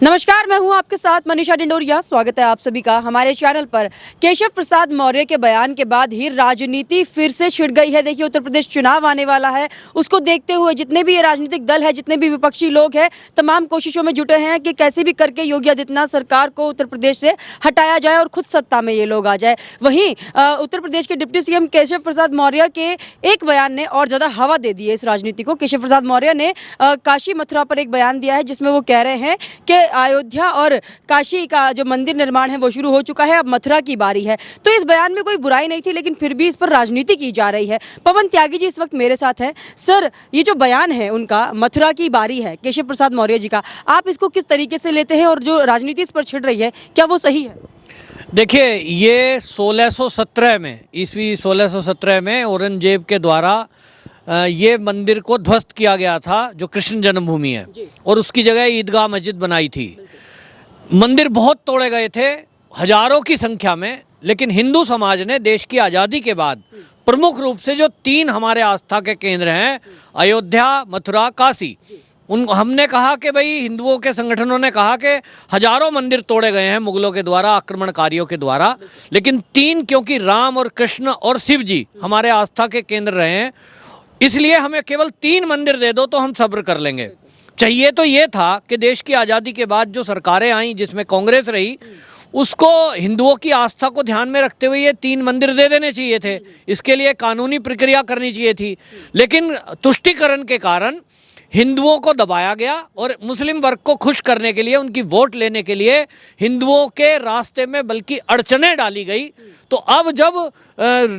नमस्कार, मैं हूं आपके साथ मनीषा डिंडोरिया। स्वागत है आप सभी का हमारे चैनल पर। केशव प्रसाद मौर्य के बयान के बाद ही राजनीति फिर से छिड़ गई है। देखिए, उत्तर प्रदेश चुनाव आने वाला है, उसको देखते हुए जितने भी ये राजनीतिक दल है, जितने भी विपक्षी लोग हैं, तमाम कोशिशों में जुटे हैं कि कैसे भी करके योगी आदित्यनाथ सरकार को उत्तर प्रदेश से हटाया जाए और खुद सत्ता में ये लोग आ जाए। वहीं उत्तर प्रदेश के डिप्टी सीएम केशव प्रसाद मौर्य के एक बयान ने और ज़्यादा हवा दे दी है इस राजनीति को। केशव प्रसाद मौर्य ने काशी मथुरा पर एक बयान दिया है, जिसमें वो कह रहे हैं कि अयोध्या और काशी का जो मंदिर निर्माण है वो शुरू हो चुका है, अब मथुरा की बारी है। तो इस बयान में कोई बुराई नहीं थी, लेकिन फिर भी इस पर राजनीति की जा रही है। पवन त्यागी जी इस वक्त मेरे साथ हैं। सर, ये जो बयान है उनका, मथुरा की बारी है केशव प्रसाद मौर्य जी का, आप इसको किस तरीके से लेते हैं और जो राजनीति इस पर छिड़ रही है, क्या वो सही है? देखिए, ये 1617 में, ईस्वी 1617 में औरंगजेब के द्वारा ये मंदिर को ध्वस्त किया गया था, जो कृष्ण जन्मभूमि है, और उसकी जगह ईदगाह मस्जिद बनाई थी। मंदिर बहुत तोड़े गए थे, हजारों की संख्या में, लेकिन हिंदू समाज ने देश की आज़ादी के बाद प्रमुख रूप से जो 3 हमारे आस्था के केंद्र हैं, अयोध्या, मथुरा, काशी, हमने कहा कि भाई, हिंदुओं के संगठनों ने कहा कि हजारों मंदिर तोड़े गए हैं मुगलों के द्वारा, आक्रमणकारियों के द्वारा, लेकिन 3, क्योंकि राम और कृष्ण और शिव जी हमारे आस्था के केंद्र रहे हैं, इसलिए हमें केवल 3 मंदिर दे दो तो हम सब्र कर लेंगे। चाहिए तो ये था कि देश की आज़ादी के बाद जो सरकारें आईं, जिसमें कांग्रेस रही, उसको हिंदुओं की आस्था को ध्यान में रखते हुए ये 3 मंदिर दे देने चाहिए थे। इसके लिए कानूनी प्रक्रिया करनी चाहिए थी, लेकिन तुष्टीकरण के कारण हिंदुओं को दबाया गया और मुस्लिम वर्ग को खुश करने के लिए, उनकी वोट लेने के लिए हिंदुओं के रास्ते में बल्कि अड़चनें डाली गई। तो अब जब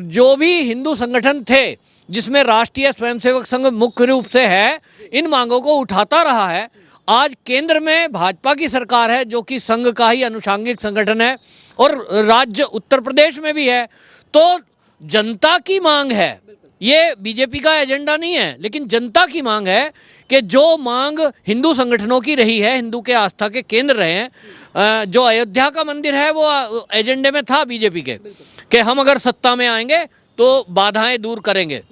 जो भी हिंदू संगठन थे, जिसमें राष्ट्रीय स्वयंसेवक संघ मुख्य रूप से है, इन मांगों को उठाता रहा है। आज केंद्र में भाजपा की सरकार है, जो कि संघ का ही अनुषांगिक संगठन है, और राज्य उत्तर प्रदेश में भी है। तो जनता की मांग है, ये बीजेपी का एजेंडा नहीं है, लेकिन जनता की मांग है कि जो मांग हिंदू संगठनों की रही है, हिंदू के आस्था के केंद्र रहे हैं, जो अयोध्या का मंदिर है वो एजेंडे में था बीजेपी के, कि हम अगर सत्ता में आएंगे तो बाधाएं दूर करेंगे।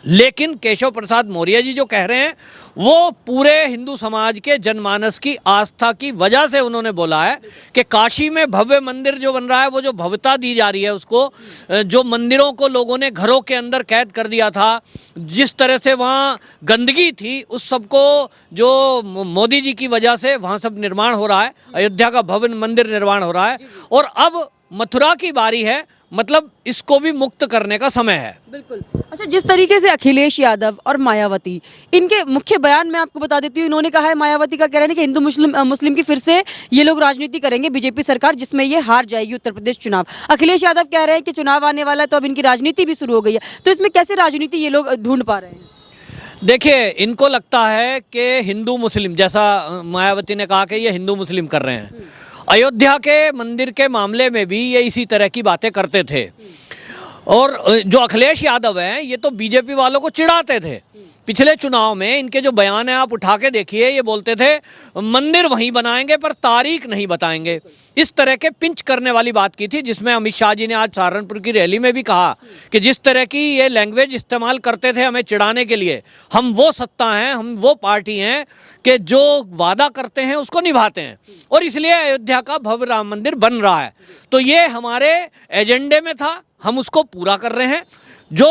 लेकिन केशव प्रसाद मौर्य जी जो कह रहे हैं, वो पूरे हिंदू समाज के जनमानस की आस्था की वजह से उन्होंने बोला है कि काशी में भव्य मंदिर जो बन रहा है, वो जो भव्यता दी जा रही है उसको, जो मंदिरों को लोगों ने घरों के अंदर कैद कर दिया था, जिस तरह से वहाँ गंदगी थी, उस सबको जो मोदी जी की वजह से वहाँ सब निर्माण हो रहा है, अयोध्या का भव्य मंदिर निर्माण हो रहा है, और अब मथुरा की बारी है, मतलब इसको भी मुक्त करने का समय है। बिल्कुल। अच्छा, जिस तरीके से अखिलेश यादव और मायावती, इनके मुख्य बयान में आपको बता देती हूँ, इन्होंने कहा है, मायावती का कह रहे हैं कि हिंदू मुस्लिम की फिर से ये लोग राजनीति करेंगे, बीजेपी सरकार, जिसमें ये हार जाएगी उत्तर प्रदेश चुनाव। अखिलेश यादव कह रहे हैं कि चुनाव आने वाला है, तो अब इनकी राजनीति भी शुरू हो गई है। तो इसमें कैसे राजनीति ये लोग ढूंढ पा रहे हैं? देखिए, इनको लगता है कि हिंदू मुस्लिम, जैसा मायावती ने कहा कि ये हिंदू मुस्लिम कर रहे हैं, अयोध्या के मंदिर के मामले में भी ये इसी तरह की बातें करते थे। और जो अखिलेश यादव हैं, ये तो बीजेपी वालों को चिढ़ाते थे। पिछले चुनाव में इनके जो बयान हैं आप उठा के देखिए, ये बोलते थे मंदिर वहीं बनाएंगे पर तारीख नहीं बताएंगे। इस तरह के पिंच करने वाली बात की थी, जिसमें अमित शाह जी ने आज सहारनपुर की रैली में भी कहा कि जिस तरह की ये लैंग्वेज इस्तेमाल करते थे हमें चिढ़ाने के लिए, हम वो सत्ता हैं, हम वो पार्टी हैं कि जो वादा करते हैं उसको निभाते हैं, और इसलिए अयोध्या का भव्य राम मंदिर बन रहा है। तो ये हमारे एजेंडे में था, हम उसको पूरा कर रहे हैं। जो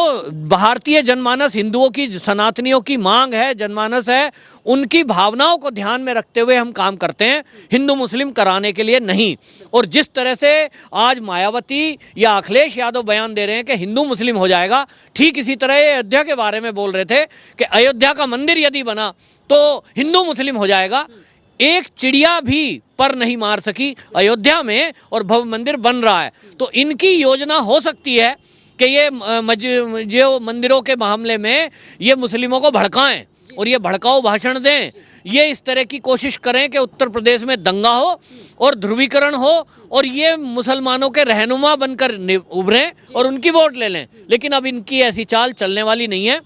भारतीय जनमानस, हिंदुओं की, सनातनियों की मांग है, जनमानस है, उनकी भावनाओं को ध्यान में रखते हुए हम काम करते हैं, हिंदू मुस्लिम कराने के लिए नहीं। और जिस तरह से आज मायावती या अखिलेश यादव बयान दे रहे हैं कि हिंदू मुस्लिम हो जाएगा, ठीक इसी तरह ये अयोध्या के बारे में बोल रहे थे कि अयोध्या का मंदिर यदि बना तो हिंदू मुस्लिम हो जाएगा। एक चिड़िया भी पर नहीं मार सकी अयोध्या में, और भव्य मंदिर बन रहा है। तो इनकी योजना हो सकती है कि ये जो मंदिरों के मामले में ये मुस्लिमों को भड़काएं और ये भड़काऊ भाषण दें, ये इस तरह की कोशिश करें कि उत्तर प्रदेश में दंगा हो और ध्रुवीकरण हो, और ये मुसलमानों के रहनुमा बनकर उभरें और उनकी वोट ले लें। लेकिन अब इनकी ऐसी चाल चलने वाली नहीं है।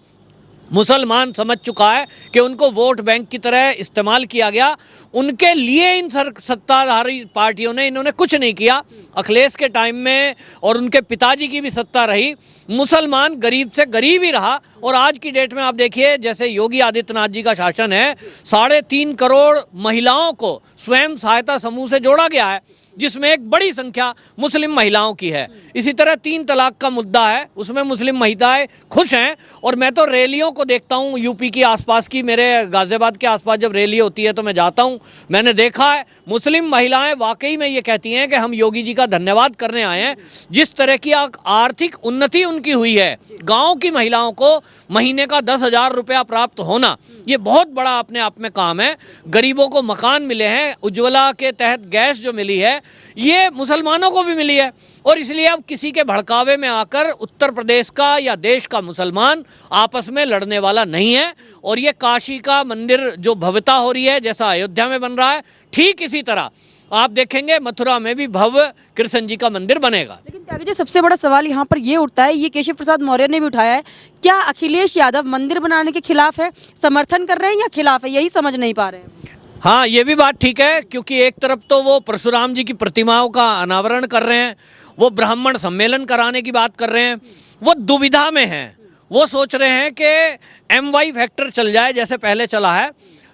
मुसलमान समझ चुका है कि उनको वोट बैंक की तरह इस्तेमाल किया गया। उनके लिए इन सत्ताधारी पार्टियों ने, इन्होंने कुछ नहीं किया। अखिलेश के टाइम में और उनके पिताजी की भी सत्ता रही, मुसलमान गरीब से गरीब ही रहा और आज की डेट में आप देखिए जैसे योगी आदित्यनाथ जी का शासन है, 3.5 करोड़ महिलाओं को स्वयं सहायता समूह से जोड़ा गया है, जिसमें एक बड़ी संख्या मुस्लिम महिलाओं की है। इसी तरह 3 तलाक का मुद्दा है, उसमें मुस्लिम महिलाएं खुश हैं। और मैं तो रैलियों को देखता हूं यूपी की आसपास की, मेरे गाजियाबाद के आसपास जब रैली होती है तो मैं जाता हूं, मैंने देखा है मुस्लिम महिलाएं वाकई में ये कहती हैं कि हम योगी जी का धन्यवाद करने आए हैं। जिस तरह की आर्थिक उन्नति उनकी हुई है, गाँव की महिलाओं को महीने का 10,000 रुपया प्राप्त होना, ये बहुत बड़ा अपने आप में काम है। गरीबों को मकान मिले हैं, उज्ज्वला के तहत गैस जो मिली है ये मुसलमानों को भी मिली है। और इसलिए अब किसी के भड़कावे में आकर उत्तर प्रदेश का या देश का मुसलमान आपस में लड़ने वाला नहीं है। और ये काशी का मंदिर जो भव्यता हो रही है, जैसा अयोध्या में बन रहा है, ठीक इसी तरह आप देखेंगे मथुरा में भी भव्य कृष्ण जी का मंदिर बनेगा। लेकिन त्यागी जी, सबसे बड़ा सवाल यहाँ पर ये उठता है, ये केशव प्रसाद मौर्य ने भी उठाया है, क्या अखिलेश यादव मंदिर बनाने के खिलाफ है, समर्थन कर रहे हैं या खिलाफ है, यही समझ नहीं पा रहे हैं। हाँ, ये भी बात ठीक है, क्योंकि एक तरफ तो वो परशुराम जी की प्रतिमाओं का अनावरण कर रहे हैं, वो ब्राह्मण सम्मेलन कराने की बात कर रहे हैं, वो दुविधा में हैं। वो सोच रहे हैं कि MY फैक्टर चल जाए जैसे पहले चला है,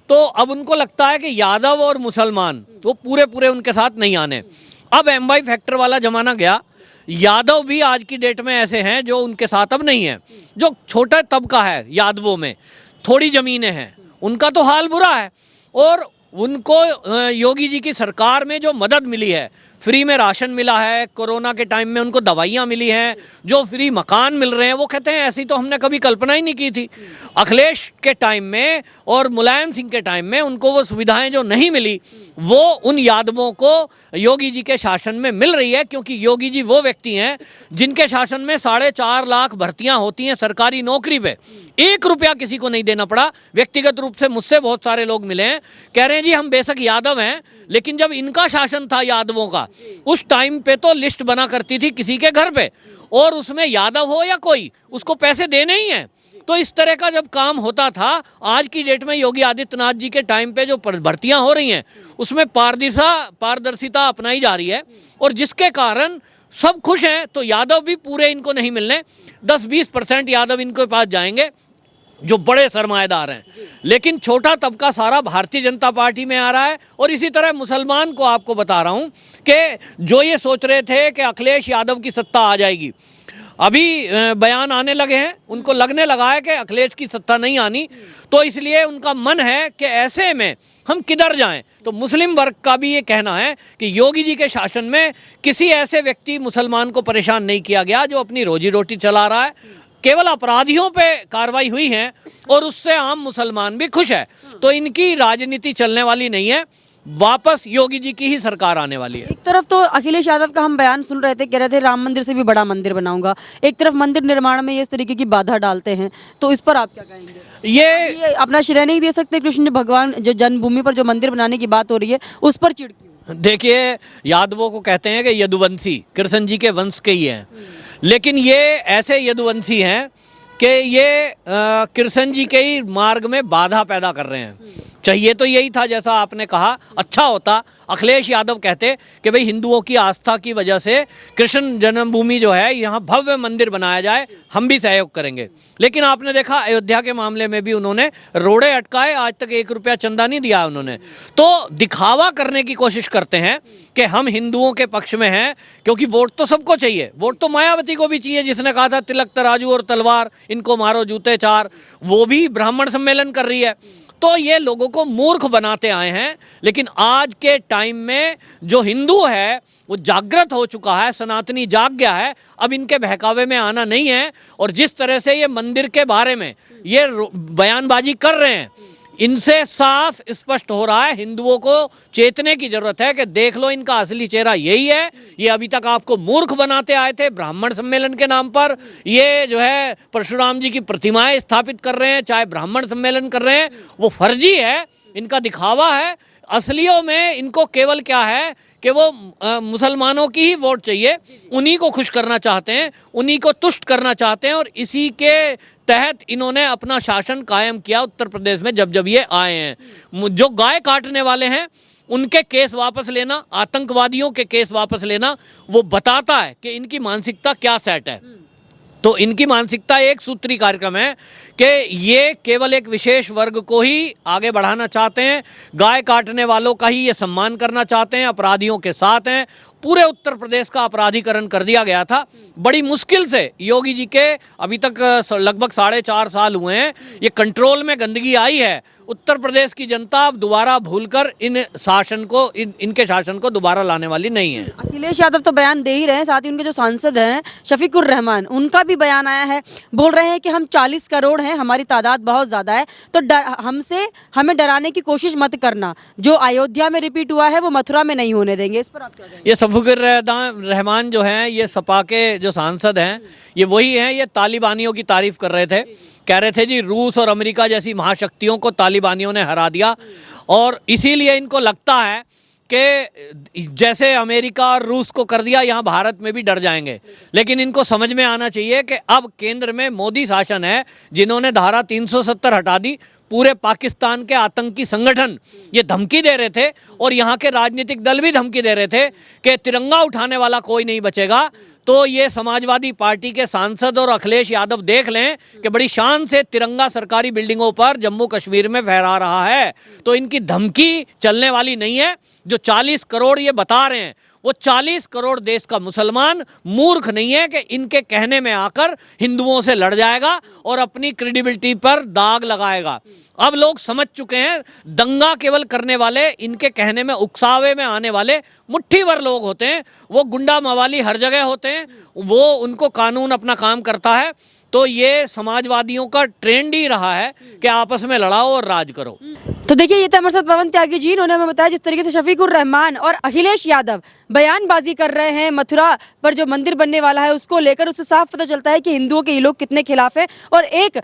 तो अब उनको लगता है कि यादव और मुसलमान वो पूरे उनके साथ नहीं आने। अब MY फैक्टर वाला जमाना गया, यादव भी आज की डेट में ऐसे हैं जो उनके साथ अब नहीं है। जो छोटा तबका है यादवों में, थोड़ी ज़मीनें हैं, उनका तो हाल बुरा है। और उनको योगी जी की सरकार में जो मदद मिली है, फ्री में राशन मिला है, कोरोना के टाइम में उनको दवाइयाँ मिली हैं, जो फ्री मकान मिल रहे हैं, वो कहते हैं ऐसी तो हमने कभी कल्पना ही नहीं की थी। अखिलेश के टाइम में और मुलायम सिंह के टाइम में उनको वो सुविधाएं जो नहीं मिली, वो उन यादवों को योगी जी के शासन में मिल रही है। क्योंकि योगी जी वो व्यक्ति हैं जिनके शासन में 4.5 लाख भर्तियां होती हैं सरकारी नौकरी पे, 1 रुपया किसी को नहीं देना पड़ा। व्यक्तिगत रूप से मुझसे बहुत सारे लोग मिले हैं, कह रहे हैं जी हम बेशक यादव हैं, लेकिन जब इनका शासन था यादवों का, उस टाइम पे तो लिस्ट बना करती थी किसी के घर पे, और उसमें यादव हो या कोई, उसको पैसे देने ही हैं। तो इस तरह का जब काम होता था, आज की डेट में योगी आदित्यनाथ जी के टाइम पे जो भर्तियां हो रही हैं उसमें पारदर्शिता अपनाई जा रही है, और जिसके कारण सब खुश हैं। तो यादव भी पूरे इनको नहीं मिलने, 10-20% यादव इनके पास जाएंगे जो बड़े सरमाएदार हैं, लेकिन छोटा तबका सारा भारतीय जनता पार्टी में आ रहा है। और इसी तरह मुसलमान को आपको बता रहा हूं कि जो ये सोच रहे थे कि अखिलेश यादव की सत्ता आ जाएगी, अभी बयान आने लगे हैं, उनको लगने लगा है कि अखिलेश की सत्ता नहीं आनी, तो इसलिए उनका मन है कि ऐसे में हम किधर जाएं। तो मुस्लिम वर्ग का भी ये कहना है कि योगी जी के शासन में किसी ऐसे व्यक्ति मुसलमान को परेशान नहीं किया गया जो अपनी रोजी रोटी चला रहा है, केवल अपराधियों पे कार्रवाई हुई है और उससे आम मुसलमान भी खुश है। तो इनकी राजनीति चलने वाली नहीं है, वापस योगी जी की ही सरकार आने वाली है। एक तरफ तो अखिलेश यादव का हम बयान सुन रहे थे, कह रहे थे राम मंदिर से भी बड़ा मंदिर बनाऊंगा, एक तरफ मंदिर निर्माण में ये इस तरीके की बाधा डालते हैं, तो इस पर आप क्या कहेंगे। ये अपना श्रेय नहीं दे सकते कृष्ण भगवान जो जन्मभूमि पर जो मंदिर बनाने की बात हो रही है उस पर चिढ़ क्यों। देखिए, यादवों को कहते हैं कि यदुवंशी कृष्ण जी के वंश के ही हैं, लेकिन ये ऐसे यदुवंशी हैं कि ये कृष्ण जी के ही मार्ग में बाधा पैदा कर रहे हैं। चाहिए तो यही था, जैसा आपने कहा, अच्छा होता अखिलेश यादव कहते कि भाई हिंदुओं की आस्था की वजह से कृष्ण जन्मभूमि जो है यहाँ भव्य मंदिर बनाया जाए, हम भी सहयोग करेंगे। लेकिन आपने देखा अयोध्या के मामले में भी उन्होंने रोड़े अटकाए, आज तक 1 रुपया चंदा नहीं दिया उन्होंने। तो दिखावा करने की कोशिश करते हैं कि हम हिंदुओं के पक्ष में हैं, क्योंकि वोट तो सबको चाहिए, वोट तो मायावती को भी चाहिए जिसने कहा था तिलक तराजू और तलवार इनको मारो जूते 4, वो भी ब्राह्मण सम्मेलन कर रही है। तो ये लोगों को मूर्ख बनाते आए हैं। लेकिन आज के टाइम में जो हिंदू है वो जागृत हो चुका है, सनातनी जाग गया है, अब इनके बहकावे में आना नहीं है। और जिस तरह से ये मंदिर के बारे में ये बयानबाजी कर रहे हैं, इनसे साफ स्पष्ट हो रहा है हिंदुओं को चेतने की जरूरत है कि देख लो इनका असली चेहरा यही है। ये अभी तक आपको मूर्ख बनाते आए थे ब्राह्मण सम्मेलन के नाम पर, ये जो है परशुराम जी की प्रतिमाएं स्थापित कर रहे हैं, चाहे ब्राह्मण सम्मेलन कर रहे हैं, वो फर्जी है, इनका दिखावा है। असलियों में इनको केवल क्या है कि वो मुसलमानों की ही वोट चाहिए, उन्हीं को खुश करना चाहते हैं, उन्हीं को तुष्ट करना चाहते हैं। और इसी के तहत इन्होंने अपना शासन कायम किया उत्तर प्रदेश में जब जब ये आए हैं। जो गाय काटने वाले हैं उनके केस वापस लेना, आतंकवादियों के केस वापस लेना, वो बताता है कि इनकी मानसिकता क्या सेट है। तो इनकी मानसिकता एक सूत्री कार्यक्रम है कि ये केवल एक विशेष वर्ग को ही आगे बढ़ाना चाहते हैं, गाय काटने वालों का ही ये सम्मान करना चाहते हैं, अपराधियों के साथ हैं। पूरे उत्तर प्रदेश का अपराधीकरण कर दिया गया था। बड़ी मुश्किल से योगी जी के अभी तक लगभग 4.5 साल हुए हैं, ये कंट्रोल में गंदगी आई है। उत्तर प्रदेश की जनता अब दोबारा भूलकर इन शासन को इनके शासन को दोबारा लाने वाली नहीं है। अखिलेश यादव तो बयान दे ही रहे हैं, साथ ही उनके जो सांसद हैं शफीकुर रहमान, उनका भी बयान आया है। बोल रहे हैं कि हम 40 करोड़ हैं, हमारी तादाद बहुत ज़्यादा है, तो हमें डराने की कोशिश मत करना। जो अयोध्या में रिपीट हुआ है वो मथुरा में नहीं होने देंगे। इस पर आप क्या कहेंगे? ये शफीकुर रहमान जो हैं, ये सपा के जो सांसद हैं, ये वही हैं, ये तालिबानियों की तारीफ कर रहे थे। कह रहे थे जी रूस और अमेरिका जैसी महाशक्तियों को तालिबानियों ने हरा दिया, और इसीलिए इनको लगता है कि जैसे अमेरिका और रूस को कर दिया, यहाँ भारत में भी डर जाएंगे। लेकिन इनको समझ में आना चाहिए कि अब केंद्र में मोदी शासन है, जिन्होंने धारा 370 हटा दी। पूरे पाकिस्तान के आतंकी संगठन ये धमकी दे रहे थे, और यहाँ के राजनीतिक दल भी धमकी दे रहे थे कि तिरंगा उठाने वाला कोई नहीं बचेगा। तो ये समाजवादी पार्टी के सांसद और अखिलेश यादव देख लें कि बड़ी शान से तिरंगा सरकारी बिल्डिंगों पर जम्मू कश्मीर में फहरा रहा है। तो इनकी धमकी चलने वाली नहीं है। जो 40 करोड़ ये बता रहे हैं, वो 40 करोड़ देश का मुसलमान मूर्ख नहीं है कि इनके कहने में आकर हिंदुओं से लड़ जाएगा और अपनी क्रेडिबिलिटी पर दाग लगाएगा। अब लोग समझ चुके हैं, दंगा केवल करने वाले, इनके कहने में उकसावे में आने वाले मुट्ठी भर लोग होते हैं। वो गुंडा मवाली हर जगह होते हैं, वो उनको कानून अपना काम करता है। तो ये समाजवादियों का ट्रेंड ही रहा है कि आपस में लड़ाओ और राज करो। तो देखिए, ये थे हमारे साथ पवन त्यागी जी। इन्होंने हमें बताया जिस तरीके से शफीकुर रहमान और अखिलेश यादव बयानबाजी कर रहे हैं मथुरा पर जो मंदिर बनने वाला है उसको लेकर, उससे साफ पता चलता है कि हिंदुओं के ये लोग कितने खिलाफ हैं, और एक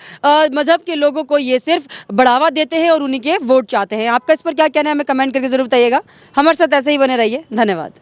मजहब के लोगों को ये सिर्फ बढ़ावा देते हैं और उन्हीं के वोट चाहते हैं। आपका इस पर क्या कहना है, हमें कमेंट करके जरूर बताइएगा। हमारे साथ ऐसे ही बने रहिए। धन्यवाद।